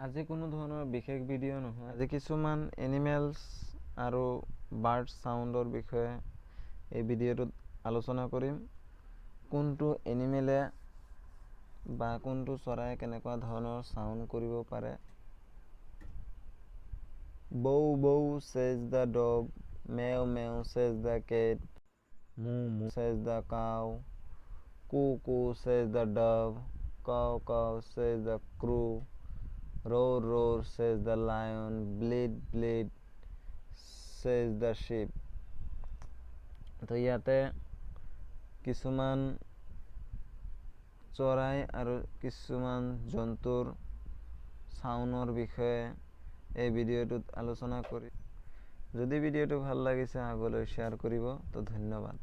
আজি কোনো ধৰণৰ বিশেষ ভিডিঅ' নহয়, আজি কিছুমান এনিমেলছ আৰু বাৰ্ড সাউণ্ডৰ বিষয়ে এই ভিডিঅ'টোত আলোচনা কৰিম। কোনটো এনিমেলে বা কোনটো চৰাই কেনেকুৱা ধৰণৰ সাউণ্ড কৰিব পাৰে। Bow bow says the dog, meow meow says the cat, moo moo says the cow, coo coo says the dove, cow cow says the crow, roar roar says the lion, bleat bleat says the sheep. তো ইয়াতে কিছুমান চৰাই আৰু কিছুমান জন্তুৰ সাউণ্ডৰ বিষয়ে এই ভিডিঅ'টোত আলোচনা কৰি। যদি ভিডিঅ'টো ভাল লাগিছে আগলৈ শ্বেয়াৰ কৰিব। তো ধন্যবাদ।